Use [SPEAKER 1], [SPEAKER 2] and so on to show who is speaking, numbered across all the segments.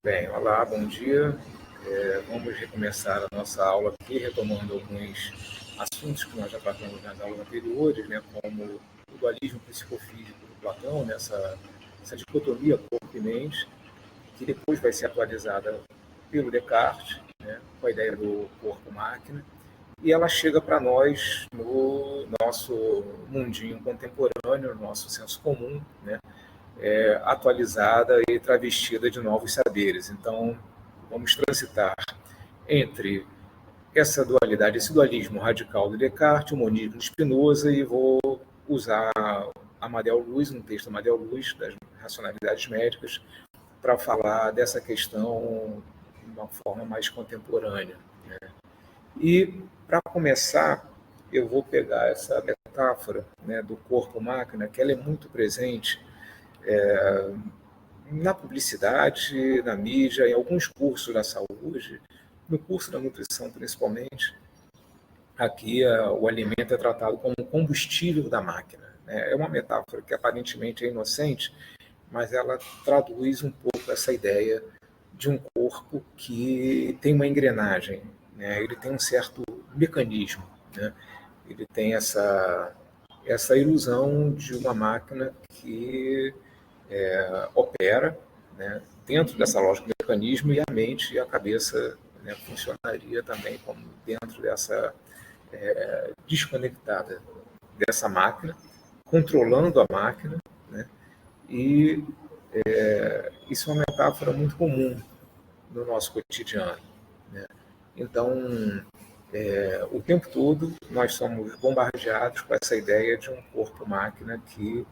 [SPEAKER 1] Bem, olá, bom dia. Vamos recomeçar a nossa aula aqui, retomando alguns assuntos que nós já tratamos nas aulas anteriores, né, como o dualismo psicofísico do Platão, né, essa dicotomia corpo e mente, que depois vai ser atualizada pelo Descartes, né, com a ideia do corpo-máquina, e ela chega para nós no nosso mundinho contemporâneo, no nosso senso comum, né, atualizada e travestida de novos saberes. Então, vamos transitar entre essa dualidade, esse dualismo radical do Descartes, o monismo de Spinoza, e vou usar Amadeu Luiz, um texto Amadeu Luiz, das racionalidades médicas, para falar dessa questão de uma forma mais contemporânea, né? E, para começar, eu vou pegar essa metáfora, né, do corpo-máquina, que ela é muito presente na publicidade, na mídia, em alguns cursos da saúde, no curso da nutrição principalmente. Aqui o alimento é tratado como combustível da máquina, né? É uma metáfora que aparentemente é inocente, mas ela traduz um pouco essa ideia de um corpo que tem uma engrenagem, né? Ele tem um certo mecanismo, né? Ele tem essa ilusão de uma máquina que opera, né, dentro dessa lógica do mecanismo, e a mente e a cabeça, né, funcionaria também como dentro dessa desconectada dessa máquina, controlando a máquina, né, e isso é uma metáfora muito comum no nosso cotidiano, né? Então, o tempo todo nós somos bombardeados com essa ideia de um corpo-máquina que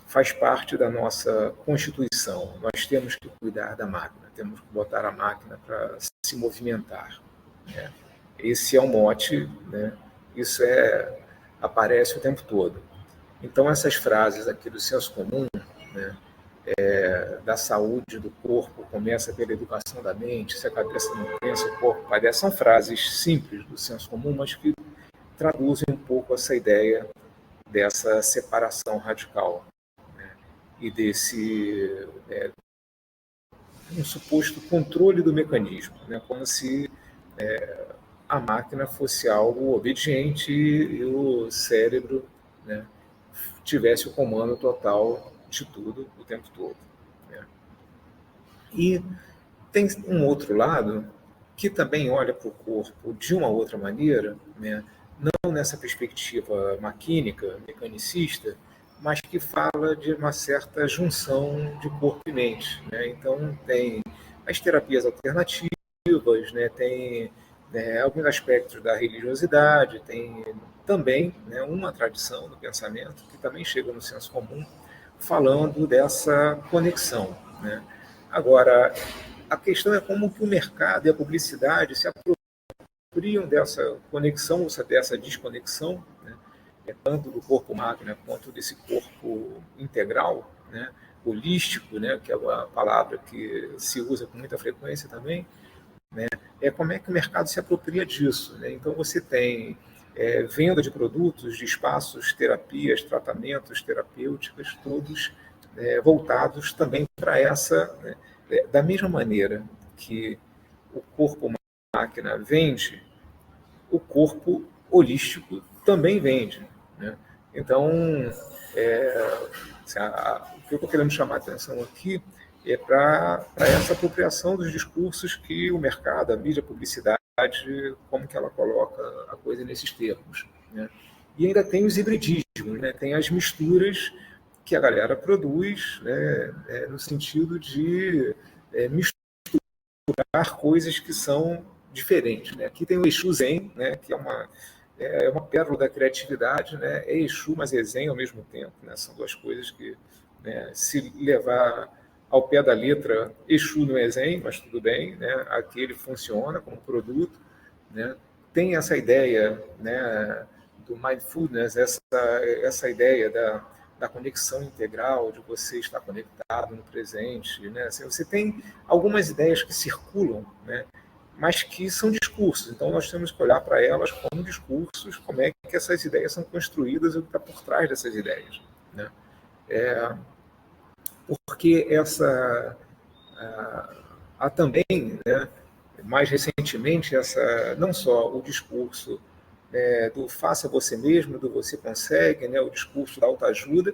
[SPEAKER 1] faz parte da nossa constituição. Nós temos que cuidar da máquina, temos que botar a máquina para se movimentar, né? Esse é o mote, né? Isso aparece o tempo todo. Então, essas frases aqui do senso comum, né, da saúde do corpo, começa pela educação da mente, se a cabeça não pensa, o corpo padece, são frases simples do senso comum, mas que traduzem um pouco essa ideia dessa separação radical, né, e desse um suposto controle do mecanismo, né, como se a máquina fosse algo obediente e o cérebro, né, tivesse o comando total de tudo o tempo todo, né? E tem um outro lado que também olha para o corpo de uma outra maneira, né, não nessa perspectiva maquínica, mecanicista, mas que fala de uma certa junção de corpo e mente, né? Então, tem as terapias alternativas, né? Tem, né, alguns aspectos da religiosidade, tem também, né, uma tradição do pensamento que também chega no senso comum, falando dessa conexão, né? Agora, a questão é como que o mercado e a publicidade se apropriam dessa conexão, ou dessa desconexão, né, tanto do corpo-máquina quanto desse corpo integral, né, holístico, né, que é a palavra que se usa com muita frequência também, né, como é que o mercado se apropria disso, né? Então, você tem venda de produtos, de espaços, terapias, tratamentos, terapêuticas, todos voltados também para essa, né, da mesma maneira que o corpo-máquina vende, o corpo holístico também vende, né? Então, o que eu estou querendo chamar a atenção aqui é para essa apropriação dos discursos que o mercado, a mídia, a publicidade, como que ela coloca a coisa nesses termos, né? E ainda tem os hibridismos, né? Tem as misturas que a galera produz, né, no sentido de misturar coisas que são diferentes, né? Aqui tem o Exu Zen, né, que é uma pérola da criatividade, né? É Exu, mas é Zen ao mesmo tempo, né? São duas coisas que, né, se levar ao pé da letra, Exu não é Zen, mas tudo bem, né? Aqui ele funciona como produto, né? Tem essa ideia, né, do mindfulness, essa ideia da conexão integral, de você estar conectado no presente, né? Assim, você tem algumas ideias que circulam, né, mas que são discursos. Então, nós temos que olhar para elas como discursos, como é que essas ideias são construídas e o que está por trás dessas ideias, né? porque há também, né, mais recentemente, não só o discurso do faça você mesmo, do você consegue, né, o discurso da autoajuda,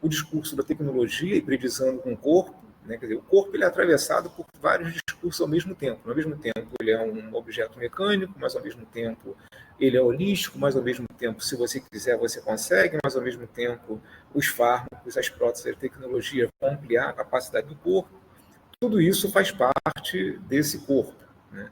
[SPEAKER 1] o discurso da tecnologia hibridizando com o corpo, né, quer dizer, o corpo ele é atravessado por vários discursos ao mesmo tempo. Ao mesmo tempo, ele é um objeto mecânico, mas ao mesmo tempo ele é holístico, mas ao mesmo tempo, se você quiser, você consegue, mas ao mesmo tempo os fármacos, as próteses, a tecnologia vão ampliar a capacidade do corpo. Tudo isso faz parte desse corpo, né?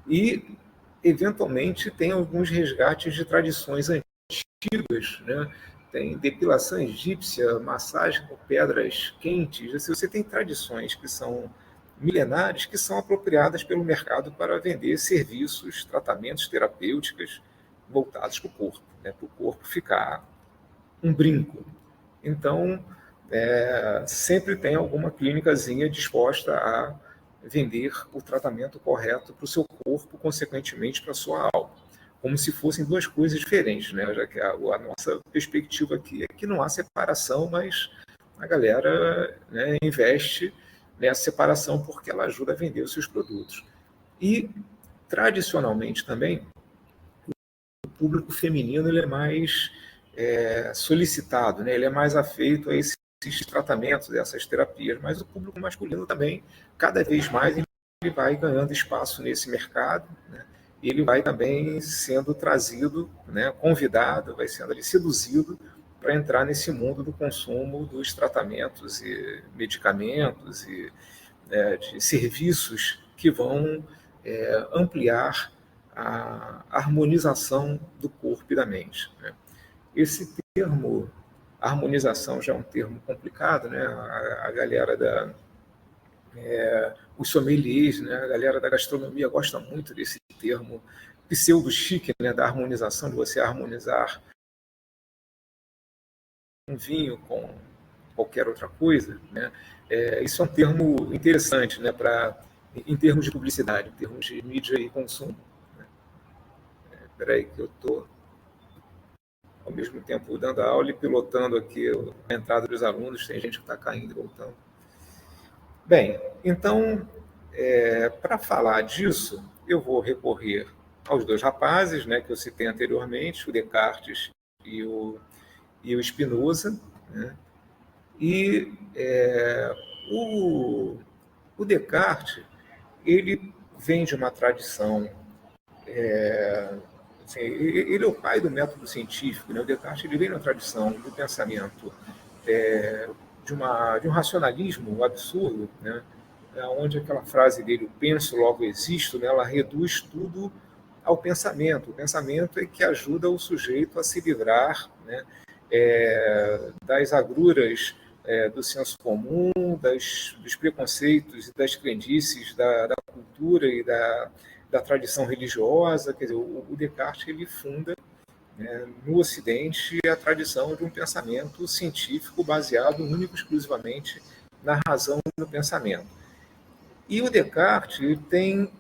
[SPEAKER 1] E, eventualmente, tem alguns resgates de tradições antigas, né? Tem depilação egípcia, massagem com pedras quentes. Assim, você tem tradições que são milenares, que são apropriadas pelo mercado para vender serviços, tratamentos terapêuticos voltados para o corpo, né? Para o corpo ficar um brinco. Então, sempre tem alguma clínicazinha disposta a vender o tratamento correto para o seu corpo, consequentemente para a sua alma, como se fossem duas coisas diferentes, né? Já que a nossa perspectiva aqui é que não há separação, mas a galera, né, investe nessa separação porque ela ajuda a vender os seus produtos. E, tradicionalmente também, o público feminino ele é mais solicitado, né? Ele é mais afeito a esses tratamentos, essas terapias, mas o público masculino também, cada vez mais, ele vai ganhando espaço nesse mercado, né? E ele vai também sendo trazido, né, convidado, vai sendo ali seduzido para entrar nesse mundo do consumo dos tratamentos e medicamentos e de serviços que vão ampliar a harmonização do corpo e da mente, né? Esse termo, harmonização, já é um termo complicado, né? A galera os sommeliers, né? A galera da gastronomia gosta muito desse termo pseudo-chique, né? Da harmonização, de você harmonizar um vinho com qualquer outra coisa, né? Isso é um termo interessante, né? Em termos de publicidade, em termos de mídia e consumo. Espera aí que eu estou ao mesmo tempo dando a aula e pilotando aqui a entrada dos alunos, tem gente que está caindo e voltando. Bem, então, para falar disso, eu vou recorrer aos dois rapazes, né, que eu citei anteriormente, o Descartes e o Spinoza, né? E o Descartes, ele vem de uma tradição, assim, ele é o pai do método científico, né? O Descartes ele vem de uma tradição do pensamento de um racionalismo absurdo, né? Onde aquela frase dele, o penso, logo existo, né? Ela reduz tudo ao pensamento. O pensamento é que ajuda o sujeito a se livrar, né, das agruras do senso comum, dos preconceitos e das crendices da cultura e da tradição religiosa. Quer dizer, o Descartes ele funda, né, no Ocidente a tradição de um pensamento científico baseado único e exclusivamente na razão e no pensamento. E o Descartes tem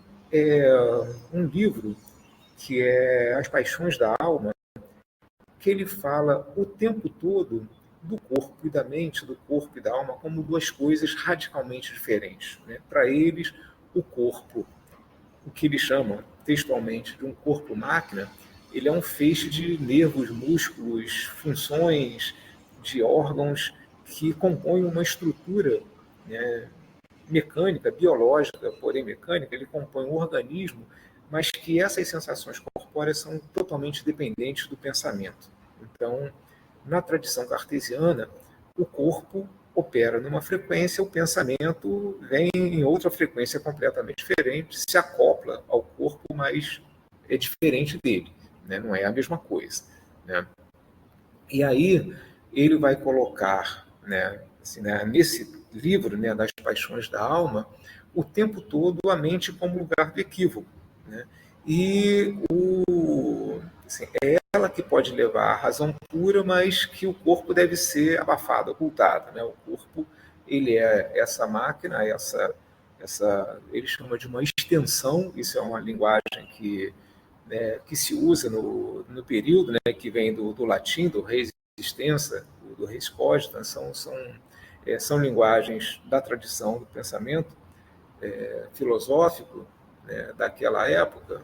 [SPEAKER 1] um livro que é As Paixões da Alma, que ele fala o tempo todo do corpo e da mente, do corpo e da alma, como duas coisas radicalmente diferentes, né? Para eles, o corpo, o que ele chama textualmente de um corpo-máquina, ele é um feixe de nervos, músculos, funções, de órgãos que compõem uma estrutura, né, mecânica, biológica, porém mecânica, ele compõe um organismo, mas que essas sensações corpóreas são totalmente dependentes do pensamento. Então, na tradição cartesiana, o corpo opera numa frequência, o pensamento vem em outra frequência completamente diferente, se acopla ao corpo, mas é diferente dele, né? Não é a mesma coisa, né? E aí ele vai colocar, né, assim, né, nesse livro, né, das Paixões da Alma, o tempo todo a mente como lugar do equívoco, né? E assim, é ela que pode levar à razão pura, mas que o corpo deve ser abafado, ocultado, né? O corpo ele é essa máquina, ele chama de uma extensão. Isso é uma linguagem que se usa no período, né, que vem do latim, do res extensa, do res cogita, são são linguagens da tradição do pensamento filosófico, né, daquela época,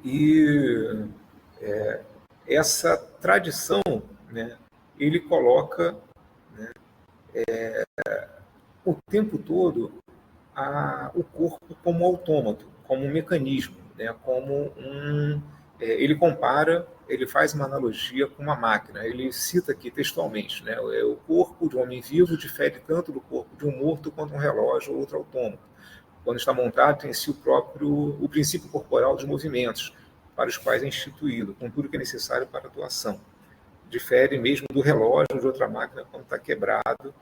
[SPEAKER 1] e essa tradição, né, ele coloca, né, o tempo todo o corpo como autômato, como um mecanismo, né, como ele compara, ele faz uma analogia com uma máquina. Ele cita aqui textualmente, né, o corpo de um homem vivo difere tanto do corpo de um morto quanto um relógio ou outro autômato. Quando está montado, tem em si o princípio corporal dos movimentos, para os quais é instituído, com tudo que é necessário para a atuação. Difere mesmo do relógio ou de outra máquina quando está quebrado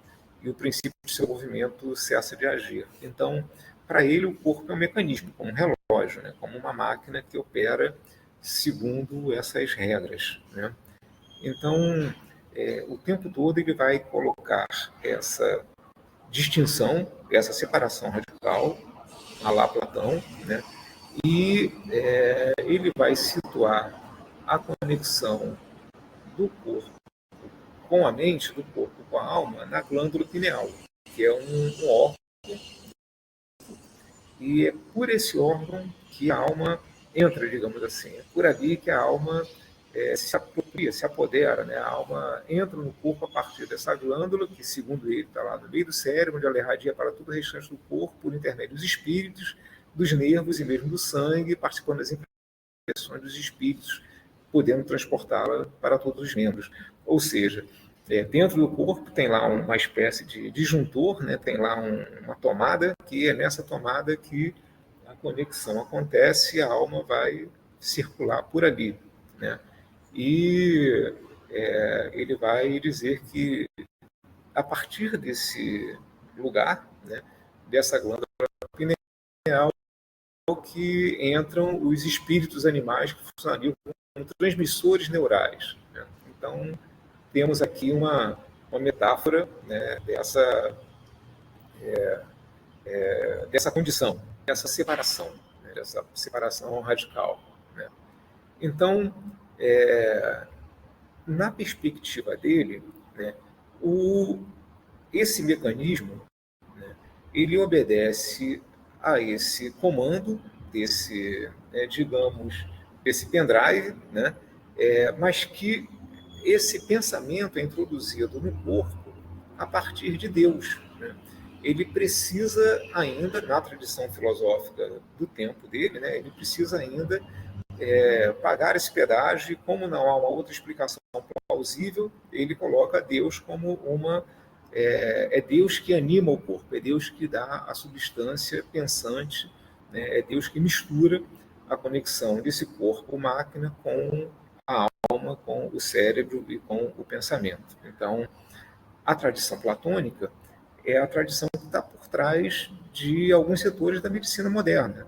[SPEAKER 1] e o princípio de seu movimento cessa de agir. Então, para ele, o corpo é um mecanismo, como um relógio, né? Como uma máquina que opera segundo essas regras, né? Então, o tempo todo ele vai colocar essa distinção, essa separação radical, a lá Platão, né? E ele vai situar a conexão do corpo com a mente, do corpo com a alma, na glândula pineal, que é um órgão, e é por esse órgão que a alma entra, digamos assim. É por ali que a alma se apropria, se apodera, né? A alma entra no corpo a partir dessa glândula, que, segundo ele, está lá no meio do cérebro, onde ela irradia para todo o restante do corpo, por intermédio dos espíritos, dos nervos e mesmo do sangue, participando das impressões dos espíritos, podendo transportá-la para todos os membros. Ou seja, dentro do corpo tem lá uma espécie de disjuntor, né? Tem lá uma tomada, que é nessa tomada que a conexão acontece e a alma vai circular por ali, né? E ele vai dizer que a partir desse lugar, né, dessa glândula pineal, que entram os espíritos animais que funcionariam como transmissores neurais, né? Então, temos aqui uma metáfora, né, dessa condição, dessa separação radical, né? Então, na perspectiva dele, né, esse mecanismo, né, ele obedece a esse comando desse, digamos, desse pendrive, né, mas que esse pensamento é introduzido no corpo a partir de Deus, né? Ele precisa ainda, na tradição filosófica do tempo dele, né, ele precisa ainda pagar esse pedágio, e como não há uma outra explicação plausível, ele coloca Deus como é Deus que anima o corpo, é Deus que dá a substância pensante, né? É Deus que mistura a conexão desse corpo-máquina com a alma, com o cérebro e com o pensamento. Então, a tradição platônica é a tradição que está por trás de alguns setores da medicina moderna.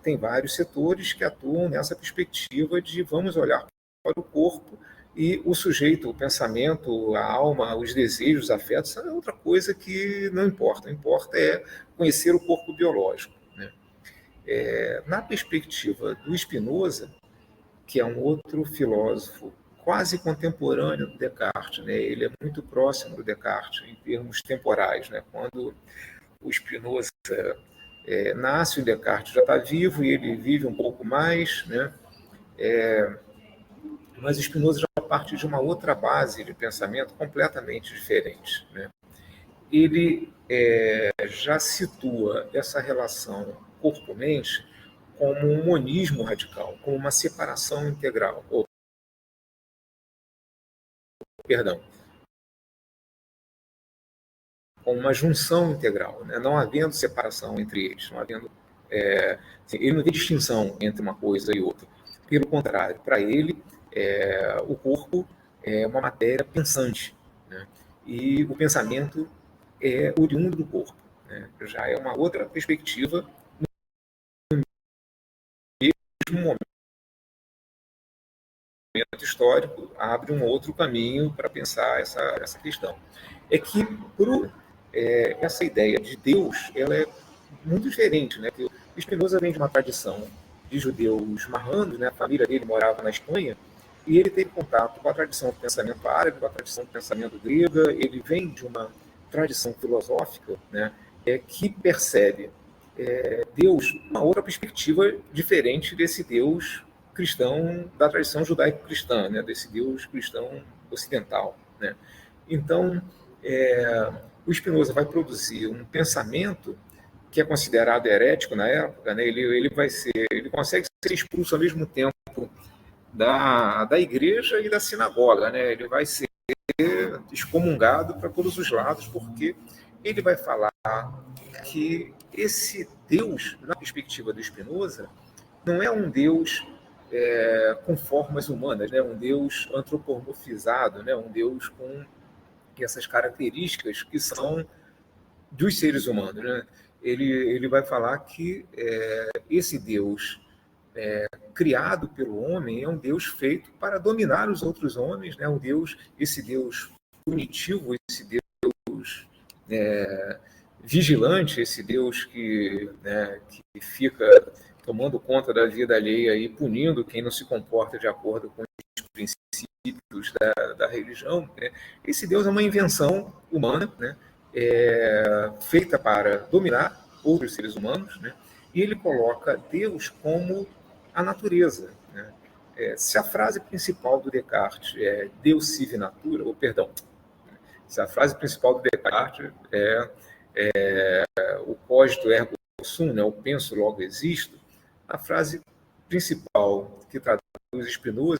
[SPEAKER 1] Tem vários setores que atuam nessa perspectiva de vamos olhar para o corpo e o sujeito, o pensamento, a alma, os desejos, os afetos, é outra coisa que não importa. O que importa é conhecer o corpo biológico, né? Na perspectiva do Spinoza, que é um outro filósofo quase contemporâneo do Descartes, né? Ele é muito próximo do Descartes em termos temporais, né? Quando o Spinoza nasce, o Descartes já está vivo e ele vive um pouco mais, né? Mas Spinoza já parte de uma outra base de pensamento completamente diferente, né? Ele já situa essa relação corpo-mente como um monismo radical, como uma separação integral. Perdão, como uma junção integral, né? Não havendo separação entre eles, não havendo, ele não vê distinção entre uma coisa e outra. Pelo contrário, para ele, o corpo é uma matéria pensante, né? E o pensamento é oriundo do corpo, né? Já é uma outra perspectiva, no mesmo momento histórico, abre um outro caminho para pensar essa questão. É que essa ideia de Deus, ela é muito diferente, né? Spinoza vem de uma tradição de judeus marrandos, né? A família dele morava na Espanha, e ele teve contato com a tradição do pensamento árabe, com a tradição do pensamento grega. Ele vem de uma tradição filosófica, né, que percebe Deus uma outra perspectiva diferente desse Deus cristão da tradição judaico-cristã, né, desse Deus cristão ocidental, né. Então, o Spinoza vai produzir um pensamento que é considerado herético na época, né. Ele consegue ser expulso ao mesmo tempo da igreja e da sinagoga, né. Ele vai ser excomungado para todos os lados, porque ele vai falar que esse Deus, na perspectiva do Spinoza, não é um Deus com formas humanas, né? Um Deus antropomorfizado, né? Um Deus com essas características que são dos seres humanos, né? Ele vai falar que esse Deus criado pelo homem é um Deus feito para dominar os outros homens, né? Esse Deus punitivo, esse Deus vigilante, esse Deus que fica tomando conta da vida alheia e punindo quem não se comporta de acordo com os princípios da religião, né? Esse Deus é uma invenção humana, né? Feita para dominar outros seres humanos, né? E ele coloca Deus como a natureza, né? Se a frase principal do Descartes é Deus sive natura, ou perdão, se a frase principal do Descartes é o cogito ergo sum, né? O penso logo existo, a frase principal que traduz Spinoza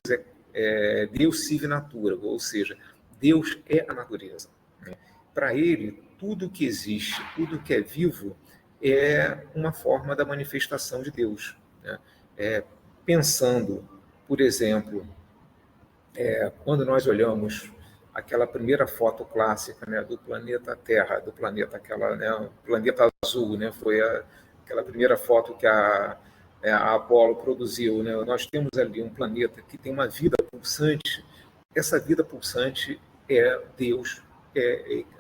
[SPEAKER 1] é Deus sive natura, ou seja, Deus é a natureza, né? Para ele, tudo que existe, tudo que é vivo é uma forma da manifestação de Deus, né? Pensando, por exemplo, quando nós olhamos aquela primeira foto clássica, né, do planeta Terra, do planeta planeta azul, né, foi aquela primeira foto que a Apollo produziu, né? Nós temos ali um planeta que tem uma vida pulsante. Essa vida pulsante é Deus.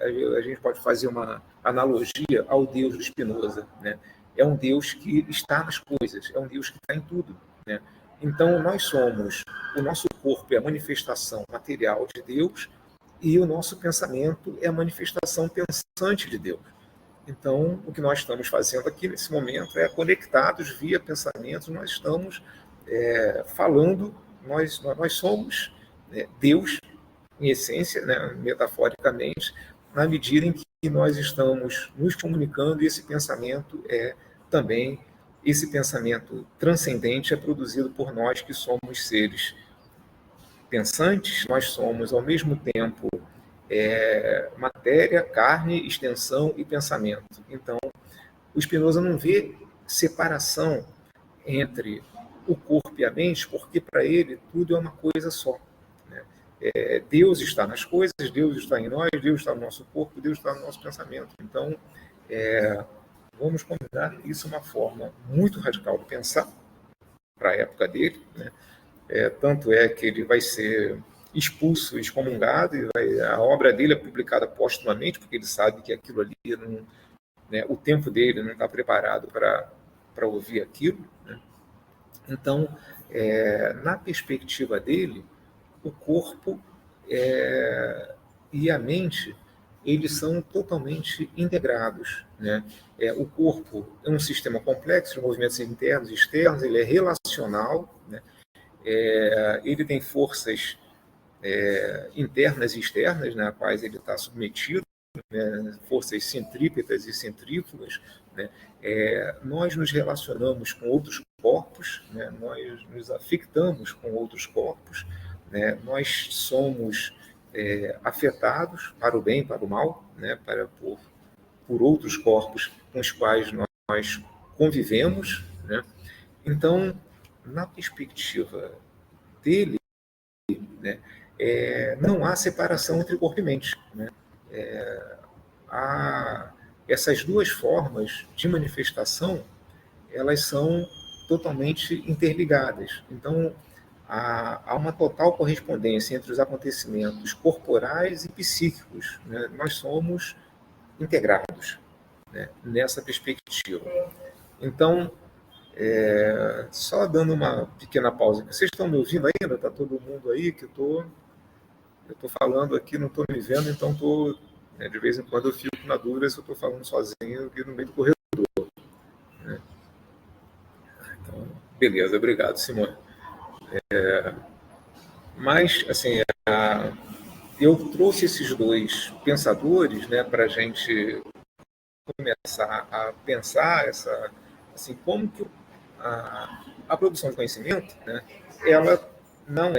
[SPEAKER 1] A gente pode fazer uma analogia ao Deus do Spinoza, né? É um Deus que está nas coisas, é um Deus que está em tudo, né? Então, o nosso corpo é a manifestação material de Deus e o nosso pensamento é a manifestação pensante de Deus. Então, o que nós estamos fazendo aqui nesse momento é conectados via pensamentos, nós estamos falando, nós somos Deus, em essência, né, metaforicamente, na medida em que nós estamos nos comunicando, e esse pensamento transcendente é produzido por nós que somos seres pensantes, nós somos, ao mesmo tempo, matéria, carne, extensão e pensamento. Então, o Spinoza não vê separação entre o corpo e a mente, porque para ele tudo é uma coisa só, né? Deus está nas coisas, Deus está em nós, Deus está no nosso corpo, Deus está no nosso pensamento. Então, vamos combinar isso é uma forma muito radical de pensar para a época dele, né? Tanto é que ele vai ser expulso, excomungado, e a obra dele é publicada póstumamente, porque ele sabe que aquilo ali, o tempo dele não está preparado para ouvir aquilo, né? Então, na perspectiva dele, o corpo e a mente, eles são totalmente integrados, né? O corpo é um sistema complexo de movimentos internos e externos, ele é relacional, né? Ele tem forças internas e externas, né, a quais ele está submetido, né, forças centrípetas e centrífugas, né? Nós nos relacionamos com outros corpos, né? Nós nos afetamos com outros corpos, né? Nós somos afetados para o bem e para o mal, né? Por outros corpos com os quais nós convivemos, né? Então, na perspectiva dele, né, não há separação entre corpo e mente, né? Essas duas formas de manifestação, elas são totalmente interligadas. Então, há uma total correspondência entre os acontecimentos corporais e psíquicos, né? Nós somos integrados, né, nessa perspectiva. Então, Só dando uma pequena pausa. Vocês estão me ouvindo ainda? Está todo mundo aí? Que eu estou falando aqui, não estou me vendo, então de vez em quando eu fico na dúvida se eu estou falando sozinho aqui no meio do corredor. Né? Então, beleza, obrigado, Simone. Mas, assim, eu trouxe esses dois pensadores, né, para a gente começar a pensar assim, como que a produção de conhecimento, né, ela não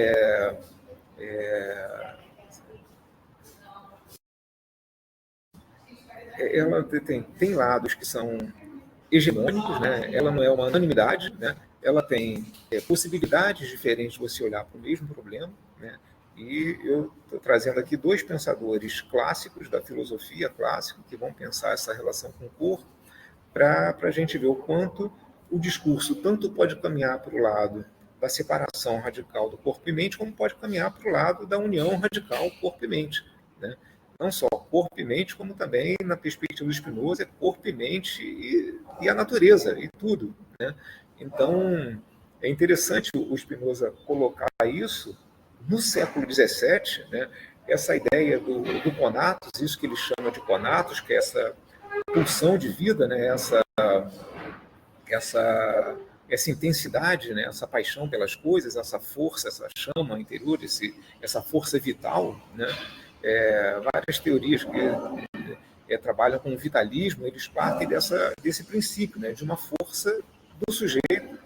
[SPEAKER 1] ela tem lados que são hegemônicos, né? Ela não é uma unanimidade, né? Ela tem possibilidades diferentes de você olhar para o mesmo problema, né? E eu estou trazendo aqui dois pensadores clássicos da filosofia clássica que vão pensar essa relação com o corpo para a gente ver o quanto o discurso tanto pode caminhar para o lado da separação radical do corpo e mente, como pode caminhar para o lado da união radical corpo e mente, né? Não só corpo e mente, como também, na perspectiva do Spinoza, é corpo e mente e a natureza, e tudo, né? Então, é interessante o Spinoza colocar isso no século XVII, né? Essa ideia do conatos, isso que ele chama de conatos, que é essa pulsão de vida, né? Essa intensidade, né? Essa paixão pelas coisas, essa força, essa chama interior, essa força vital, né? Várias teorias que trabalham com o vitalismo, eles partem desse princípio, né? De uma força do sujeito,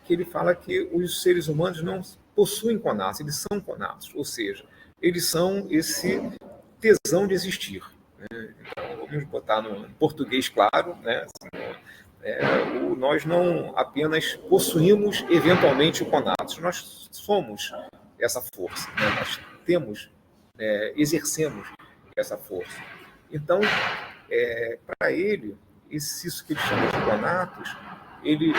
[SPEAKER 1] que ele fala que os seres humanos não possuem conatos, eles são conatos, ou seja, eles são esse tesão de existir. Né? Então, vamos botar no português claro, né? Nós não apenas possuímos eventualmente o conatos, nós somos essa força, né? Nós temos, exercemos essa força. Então, para ele, isso que ele chama de conatos, ele,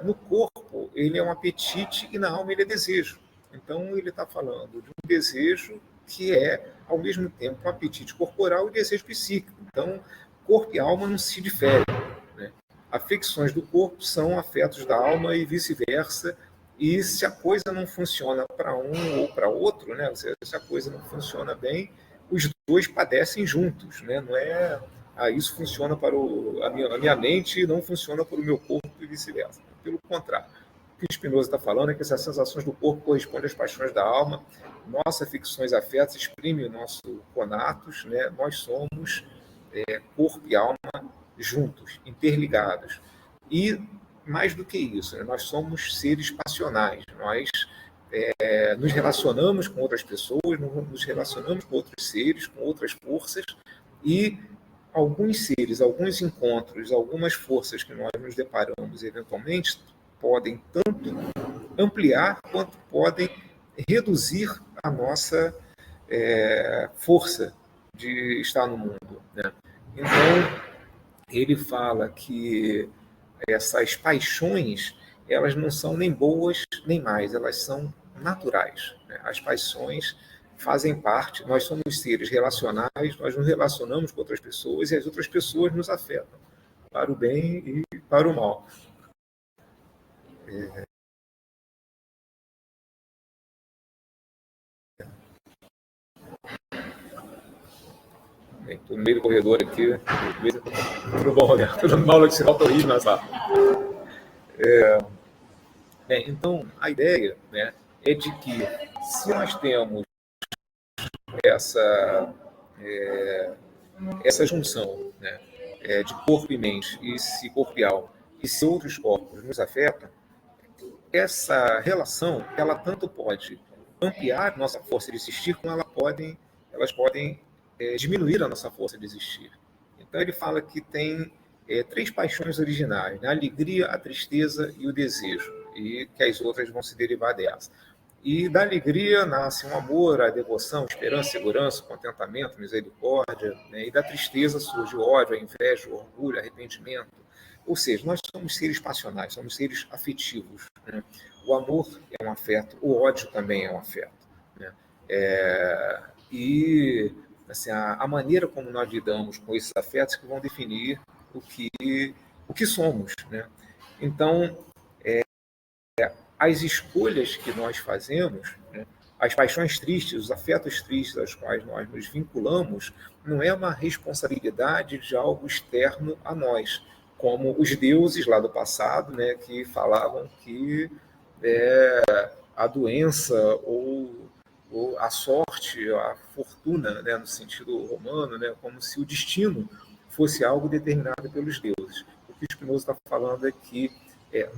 [SPEAKER 1] no corpo, ele é um apetite e na alma ele é desejo. Então, ele está falando de um desejo que é, ao mesmo tempo, um apetite corporal e desejo psíquico. Então, corpo e alma não se diferem. Né? Afecções do corpo são afetos da alma e vice-versa. E se a coisa não funciona para um ou para outro, né? Se a coisa não funciona bem, os dois padecem juntos. Né? Não é isso funciona para a minha mente e não funciona para o meu corpo e vice-versa. Pelo contrário. O que Spinoza está falando é que essas sensações do corpo correspondem às paixões da alma, nossas ficções afetos exprimem o nosso conatos, né? Nós somos corpo e alma juntos, interligados. E, mais do que isso, né? Nós somos seres passionais, nós nos relacionamos com outras pessoas, nos relacionamos com outros seres, com outras forças, e alguns seres, alguns encontros, algumas forças que nós nos deparamos eventualmente podem tanto ampliar quanto podem reduzir a nossa força de estar no mundo. Né? Então, ele fala que essas paixões, elas não são nem boas nem más, elas são naturais. Né? As paixões fazem parte, nós somos seres relacionais, nós nos relacionamos com outras pessoas e as outras pessoas nos afetam, para o bem e para o mal. Estou no meio do corredor aqui. Tudo bom, Roberto? Estou dando uma aula de sinal, estou rindo na sala. Então, a ideia, né, é de que se nós temos essa, essa junção, né, de corpo e mente, e se corpo e alma, e se outros corpos nos afetam, essa relação, ela tanto pode ampliar nossa força de existir, como elas podem diminuir a nossa força de existir. Então ele fala que tem três paixões originais, né? A alegria, a tristeza e o desejo, e que as outras vão se derivar dessa. E da alegria nasce um amor, a devoção, esperança, segurança, contentamento, misericórdia, né? E da tristeza surge o ódio, a inveja, o orgulho, o arrependimento. Ou seja, nós somos seres passionais, somos seres afetivos. Né? O amor é um afeto, o ódio também é um afeto. Né? E assim, a maneira como nós lidamos com esses afetos que vão definir o que somos. Né? Então, as escolhas que nós fazemos, né, as paixões tristes, os afetos tristes aos quais nós nos vinculamos, não é uma responsabilidade de algo externo a nós, como os deuses lá do passado, né, que falavam que a doença ou a sorte, a fortuna, né, no sentido romano, né, como se o destino fosse algo determinado pelos deuses. O que Spinoza está falando é que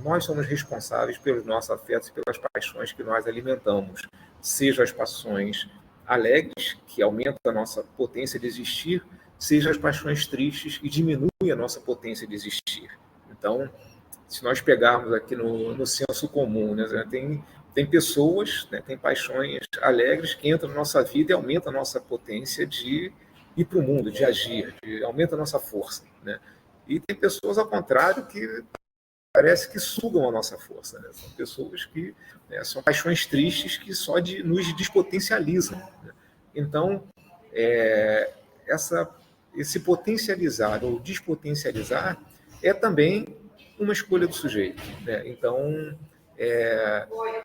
[SPEAKER 1] nós somos responsáveis pelos nossos afetos e pelas paixões que nós alimentamos, seja as paixões alegres, que aumentam a nossa potência de existir, seja as paixões tristes, que diminuem a nossa potência de existir. Então, se nós pegarmos aqui no senso comum, né, tem pessoas, né, tem paixões alegres que entram na nossa vida e aumentam a nossa potência de ir para o mundo, de agir, aumenta a nossa força. Né? E tem pessoas, ao contrário, que parece que sugam a nossa força. Né? São pessoas que são paixões tristes que só nos despotencializam. Né? Então, esse potencializar ou despotencializar é também uma escolha do sujeito. Né? Então,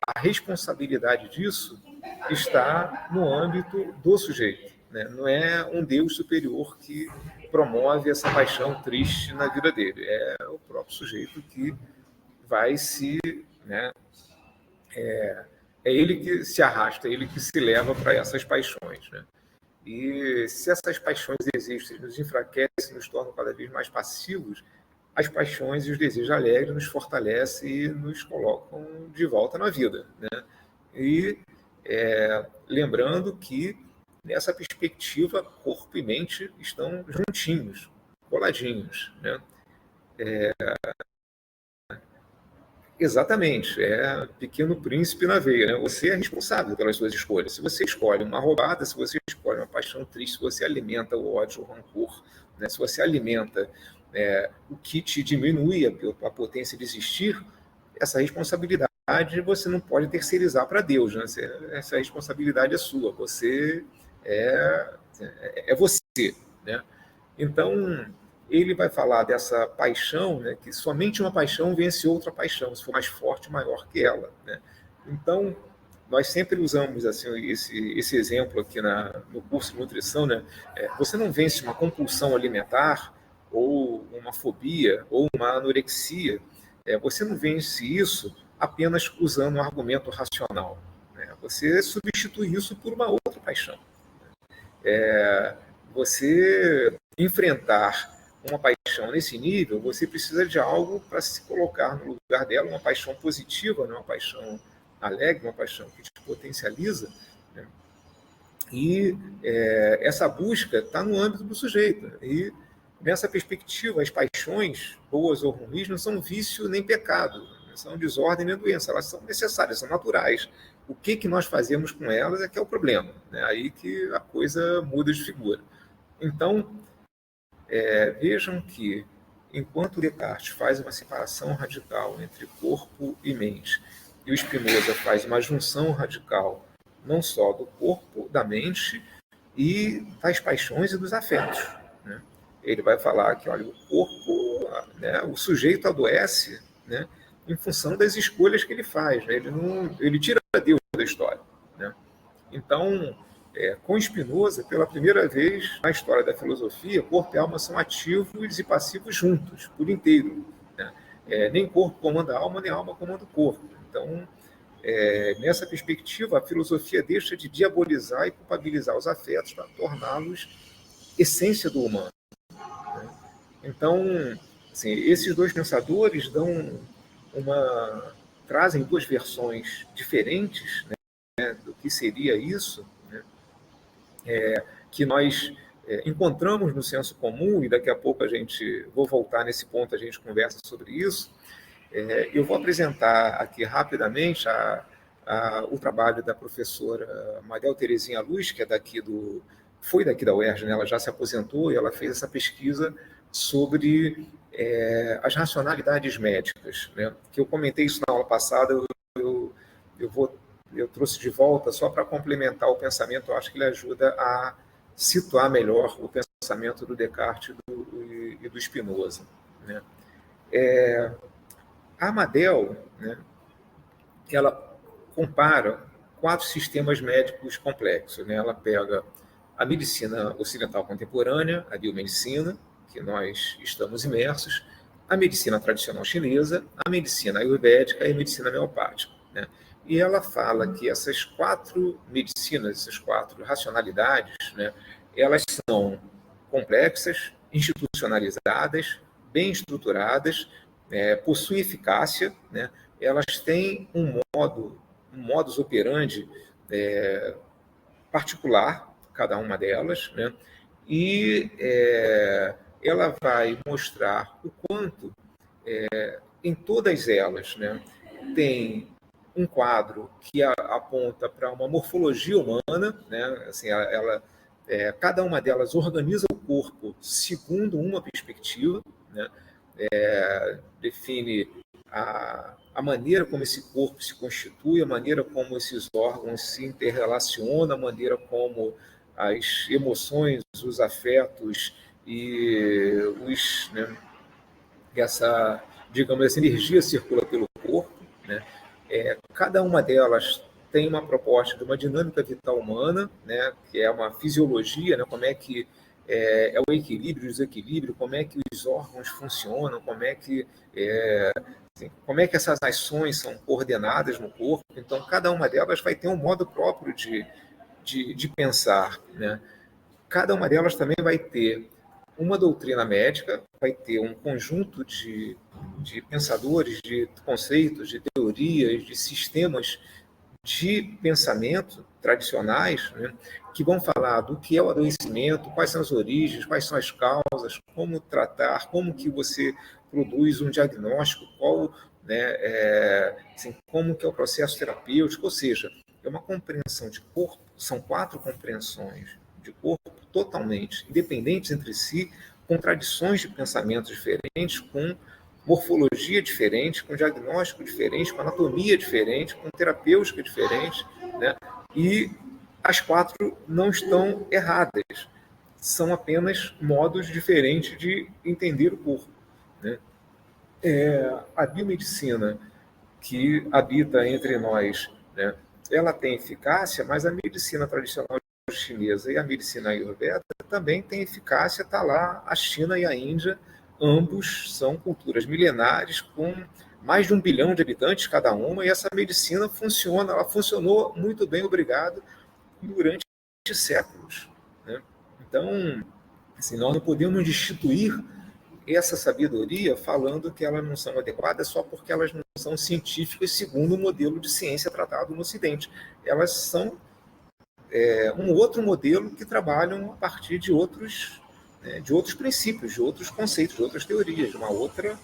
[SPEAKER 1] a responsabilidade disso está no âmbito do sujeito. Né? Não é um Deus superior que promove essa paixão triste na vida dele. É o próprio sujeito que vai se... Né? É ele que se arrasta, é ele que se leva para essas paixões. Né? E se essas paixões existem, nos enfraquecem, nos tornam cada vez mais passivos, as paixões e os desejos alegres nos fortalecem e nos colocam de volta na vida. Né? E lembrando que, nessa perspectiva, corpo e mente estão juntinhos, coladinhos. Né? Exatamente, é Pequeno Príncipe na veia. Né? Você é responsável pelas suas escolhas. Se você escolhe uma roubada, se você escolhe uma paixão triste, se você alimenta o ódio, o rancor, né? Se você alimenta o que te diminui a potência de existir, essa responsabilidade você não pode terceirizar para Deus. Né? Essa responsabilidade é sua. Você é você. Né? Então, ele vai falar dessa paixão, né, que somente uma paixão vence outra paixão, se for mais forte, maior que ela. Né? Então, nós sempre usamos assim, esse exemplo aqui no curso de nutrição. Né? Você não vence uma compulsão alimentar, ou uma fobia, ou uma anorexia. Você não vence isso apenas usando um argumento racional. Né? Você substitui isso por uma outra paixão. Você enfrentar uma paixão nesse nível, você precisa de algo para se colocar no lugar dela, uma paixão positiva, né? Uma paixão alegre, uma paixão que te potencializa. Né? E essa busca está no âmbito do sujeito. E, nessa perspectiva, as paixões, boas ou ruins, não são vício nem pecado, não são desordem nem doença, elas são necessárias, são naturais. O que nós fazemos com elas é que é o problema. Né? Aí que a coisa muda de figura. Então, vejam que, enquanto Descartes faz uma separação radical entre corpo e mente, e o Spinoza faz uma junção radical não só do corpo, da mente, e das paixões e dos afetos. Né? Ele vai falar que, olha, o corpo, né, o sujeito adoece, né, em função das escolhas que ele faz. Né? Ele tira Deus da história. Né? Então, com Spinoza, pela primeira vez na história da filosofia, corpo e alma são ativos e passivos juntos, por inteiro. Né? Nem corpo comanda a alma, nem alma comanda o corpo. Então, nessa perspectiva, a filosofia deixa de diabolizar e culpabilizar os afetos para torná-los essência do humano. Né? Então, assim, esses dois pensadores trazem duas versões diferentes, né, do que seria isso, né, que nós encontramos no senso comum, e daqui a pouco vou voltar nesse ponto, a gente conversa sobre isso. Eu vou apresentar aqui rapidamente o trabalho da professora Maria Terezinha Luz, que foi daqui da UERJ, né? Ela já se aposentou e ela fez essa pesquisa sobre as racionalidades médicas. Né? Que eu comentei isso na aula passada, eu trouxe de volta só para complementar o pensamento. Eu acho que ele ajuda a situar melhor o pensamento do Descartes e do Spinoza. Né? A Amadel, né, ela compara 4 sistemas médicos complexos, né? Ela pega a medicina ocidental contemporânea, a biomedicina, que nós estamos imersos, a medicina tradicional chinesa, a medicina ayurvédica e a medicina homeopática, né? E ela fala que essas 4 medicinas, essas 4 racionalidades, né, elas são complexas, institucionalizadas, bem estruturadas, possuem eficácia, né? Elas têm um modus operandi particular, cada uma delas, né? E ela vai mostrar o quanto em todas elas, né, tem um quadro que aponta para uma morfologia humana, né? Assim, cada uma delas organiza o corpo segundo uma perspectiva, né? Define a maneira como esse corpo se constitui, a maneira como esses órgãos se interrelacionam, a maneira como as emoções, os afetos e né, essa, digamos, essa energia circula pelo corpo, né? Cada uma delas tem uma proposta de uma dinâmica vital humana, né, que é uma fisiologia, né, como é que é o equilíbrio, o desequilíbrio, como é que os órgãos funcionam, como é que essas ações são coordenadas no corpo. Então, cada uma delas vai ter um modo próprio de pensar, né? Cada uma delas também vai ter uma doutrina médica, vai ter um conjunto de pensadores, de conceitos, de teorias, de sistemas de pensamento tradicionais, né, que vão falar do que é o adoecimento, quais são as origens, quais são as causas, como tratar, como que você produz um diagnóstico, assim, como que é o processo terapêutico, ou seja, é uma compreensão de corpo, são 4 compreensões de corpo totalmente independentes entre si, com tradições de pensamento diferentes, com morfologia diferente, com diagnóstico diferente, com anatomia diferente, com terapêutica diferente, né? E as 4 não estão erradas, são apenas modos diferentes de entender o corpo, né? A biomedicina que habita entre nós, né, ela tem eficácia, mas a medicina tradicional chinesa e a medicina ayurveda também tem eficácia, está lá a China e a Índia, ambos são culturas milenares com mais de 1 bilhão de habitantes cada uma, e essa medicina funciona, ela funcionou muito bem, obrigado, durante séculos, né? Então, assim, nós não podemos destituir essa sabedoria falando que elas não são adequadas só porque elas não são científicas segundo o modelo de ciência tratado no Ocidente. Elas são um outro modelo que trabalham a partir de outros princípios, de outros conceitos, de outras teorias, de uma outra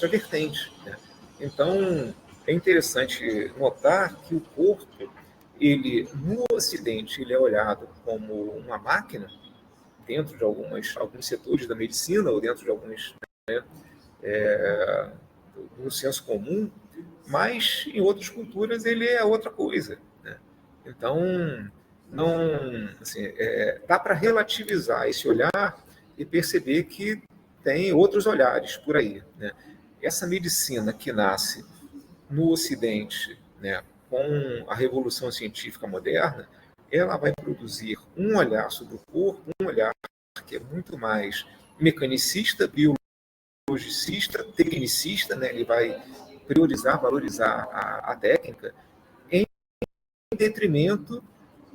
[SPEAKER 1] vertente, né? Então, é interessante notar que o corpo, ele no Ocidente, ele é olhado como uma máquina, dentro de alguns setores da medicina, ou dentro de alguns, né, no senso comum, mas em outras culturas ele é outra coisa, né? Então, não, assim, dá para relativizar esse olhar e perceber que tem outros olhares por aí, né? Essa medicina que nasce no Ocidente, né, com a revolução científica moderna, ela vai produzir um olhar sobre o corpo, um olhar que é muito mais mecanicista, biologicista, tecnicista, né? Ele vai priorizar, valorizar a técnica em detrimento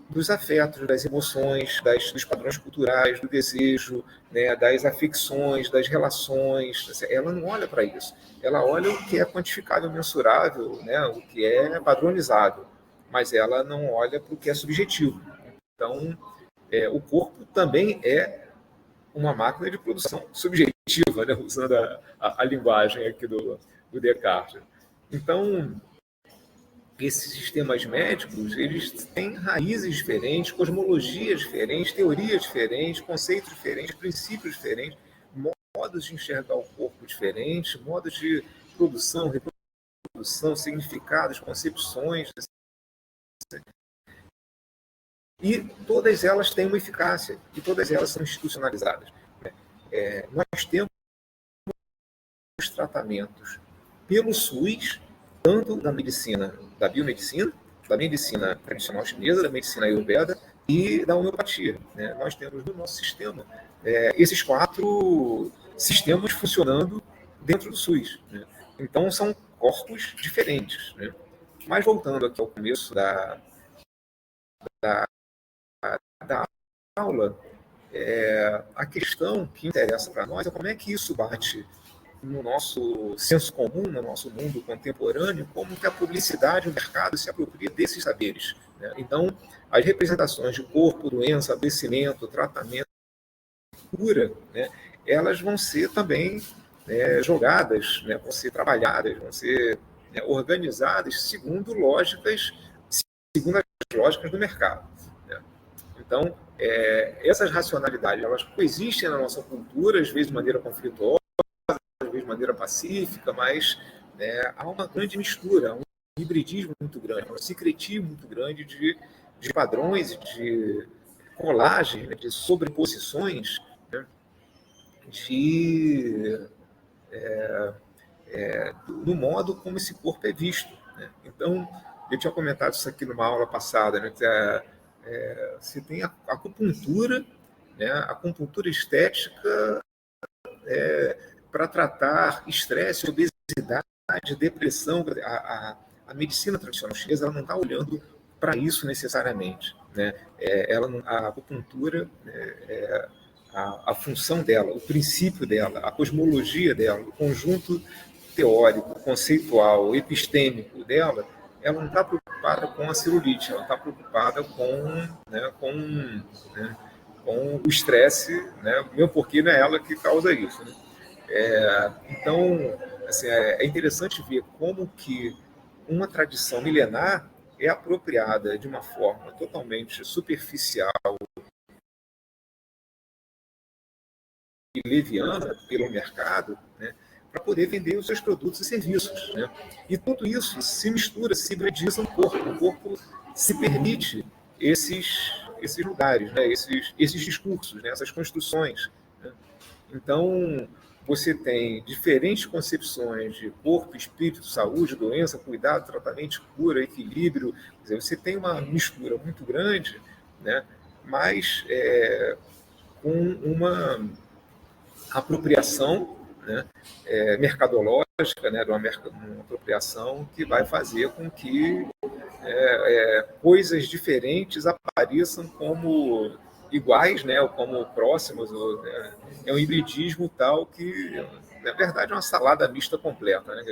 [SPEAKER 1] dos afetos, das emoções, dos padrões culturais, do desejo, né, das afecções, das relações. Ela não olha para isso. Ela olha o que é quantificável, mensurável, né, o que é padronizável, mas ela não olha para o que é subjetivo. Então, o corpo também é uma máquina de produção subjetiva, né, usando a linguagem aqui do Descartes. Então, esses sistemas médicos, eles têm raízes diferentes, cosmologias diferentes, teorias diferentes, conceitos diferentes, princípios diferentes, modos de enxergar o corpo diferentes, modos de produção, reprodução, significados, concepções. E todas elas têm uma eficácia, e todas elas são institucionalizadas. Nós temos tratamentos pelo SUS, tanto da medicina, da biomedicina, da medicina tradicional chinesa, da medicina ayurveda e da homeopatia, né? Nós temos no nosso sistema esses 4 sistemas funcionando dentro do SUS, né? Então, são corpos diferentes, né? Mas, voltando aqui ao começo da aula, a questão que interessa para nós é como é que isso bate no nosso senso comum, no nosso mundo contemporâneo, como que a publicidade, o mercado se apropria desses saberes, né? Então, as representações de corpo, doença, adoecimento, tratamento, cura, né, elas vão ser também jogadas, né, vão ser trabalhadas, vão ser organizadas segundo as lógicas do mercado, né? Então, essas racionalidades, elas coexistem na nossa cultura, às vezes de maneira conflituosa, às vezes de maneira pacífica, mas há uma grande mistura, um hibridismo muito grande, um sincretismo muito grande de padrões, de colagem, né, de sobreposições, né, no modo como esse corpo é visto, né? Então, eu tinha comentado isso aqui numa aula passada, né, que você tem a acupuntura, né, a acupuntura estética para tratar estresse, obesidade, depressão. A medicina tradicional chinesa ela não está olhando para isso necessariamente, né? A acupuntura, a função dela, o princípio dela, a cosmologia dela, o conjunto teórico, conceitual, epistêmico dela, ela não está preocupada com a celulite, ela está preocupada com o estresse, né? Mesmo porque não é ela que causa isso, né? Então, assim, é interessante ver como que uma tradição milenar é apropriada de uma forma totalmente superficial e leviana pelo mercado, né, para poder vender os seus produtos e serviços, né? E tudo isso se mistura, se hibridiza no corpo. O corpo se permite esses lugares, né, esses discursos, né, essas construções, né? Então, você tem diferentes concepções de corpo, espírito, saúde, doença, cuidado, tratamento, cura, equilíbrio. Quer dizer, você tem uma mistura muito grande, né, mas com uma apropriação, né, mercadológica, né, de uma apropriação que vai fazer com que coisas diferentes apareçam como iguais, né, ou como próximas. É um hibridismo tal que, na verdade, é uma salada mista completa, né?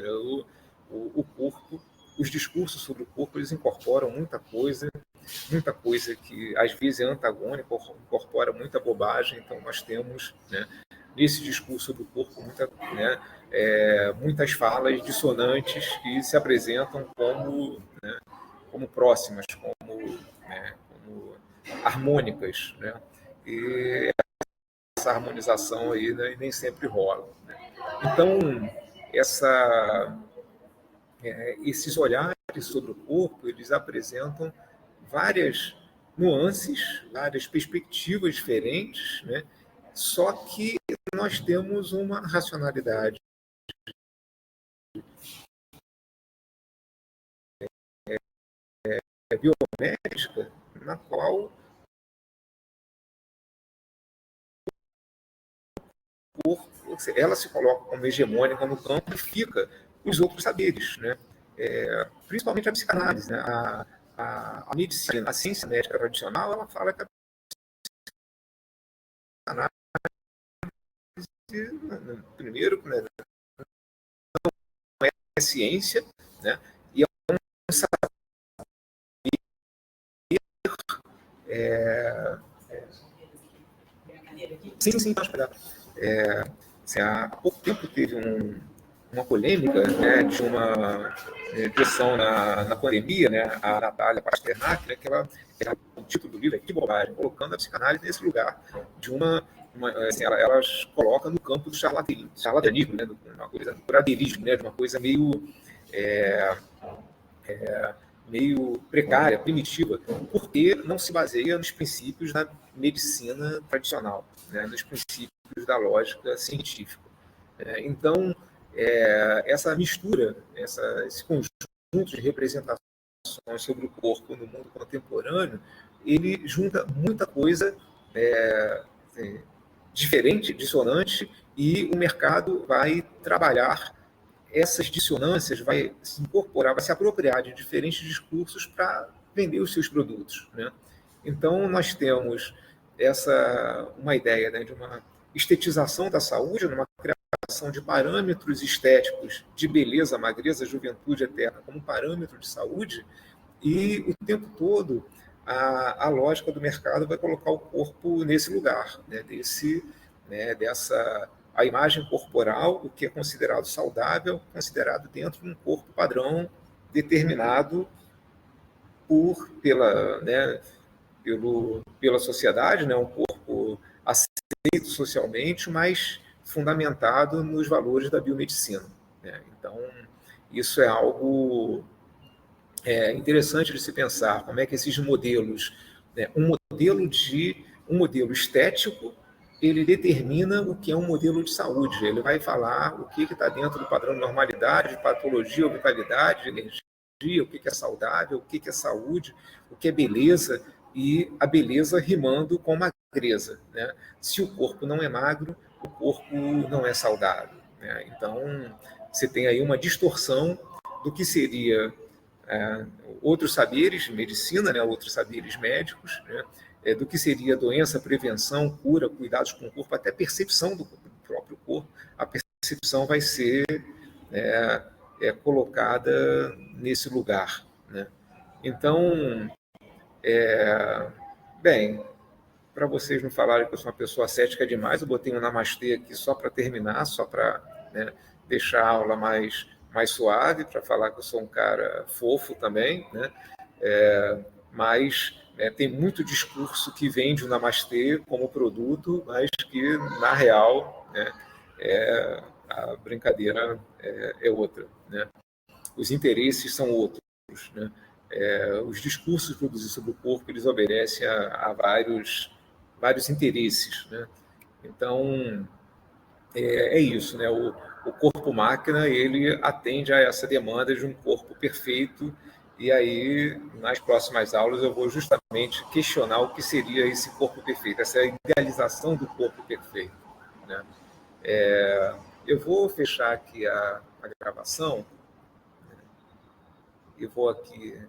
[SPEAKER 1] O corpo, os discursos sobre o corpo, eles incorporam muita coisa que às vezes é antagônica, incorpora muita bobagem. Então, nós temos, né, nesse discurso sobre o corpo muitas falas dissonantes que se apresentam como próximas, como harmônicas, né? E essa harmonização aí, né, nem sempre rola, né? Então, esses olhares sobre o corpo, eles apresentam várias nuances, várias perspectivas diferentes, né? Só que nós temos uma racionalidade biomédica na qual ela se coloca como hegemônica no campo e fica os outros saberes, né? Principalmente a psicanálise, né? A medicina, a ciência médica tradicional, ela fala que a psicanálise, primeiro, né, não é ciência, né? E é um saber. Sim, pode pegar. Há pouco tempo teve uma polêmica, né, de uma direção na pandemia, né, a Natália Pasternak, né, que o título do livro é Que Bobagem, colocando a psicanálise nesse lugar de elas colocam no campo do charlatanismo, né, uma coisa do curadeirismo, né, de uma coisa meio precária, primitiva, porque não se baseia nos princípios da medicina tradicional, né, nos princípios da lógica científica. Então, essa mistura, esse conjunto de representações sobre o corpo no mundo contemporâneo, ele junta muita coisa diferente, dissonante, e o mercado vai trabalhar essas dissonâncias, vai se incorporar, vai se apropriar de diferentes discursos para vender os seus produtos, né? Então, nós temos uma ideia, né, de uma estetização da saúde, uma criação de parâmetros estéticos de beleza, magreza, juventude eterna como parâmetro de saúde, e o tempo todo a lógica do mercado vai colocar o corpo nesse lugar, né, a imagem corporal, o que é considerado saudável, considerado dentro de um corpo padrão determinado pela sociedade, né, um corpo aceito socialmente, mas fundamentado nos valores da biomedicina, né? Então, isso é algo interessante de se pensar, como é que esses modelos, né, um modelo estético, ele determina o que é um modelo de saúde, ele vai falar o que está dentro do padrão de normalidade, de patologia ou vitalidade, de energia, o que é saudável, o que é saúde, o que é beleza, e a beleza rimando com magreza, né? Se o corpo não é magro, o corpo não é saudável, né? Então, você tem aí uma distorção do que seria outros saberes de medicina, né, outros saberes médicos, né, do que seria doença, prevenção, cura, cuidados com o corpo, até percepção do próprio corpo. A percepção vai ser colocada nesse lugar, né? Então, bem, para vocês não falarem que eu sou uma pessoa cética demais, eu botei um namastê aqui só para terminar, só para, né, deixar a aula mais suave, para falar que eu sou um cara fofo também, né? Mas tem muito discurso que vende o namastê como produto, mas que, na real, né, a brincadeira é outra, né? Os interesses são outros, né? Os discursos produzidos sobre o corpo, eles obedecem a vários interesses, né? Então, isso, né? O corpo-máquina, ele atende a essa demanda de um corpo perfeito, e aí, nas próximas aulas, eu vou justamente questionar o que seria esse corpo perfeito, essa idealização do corpo perfeito, né? Eu vou fechar aqui a gravação, e vou aqui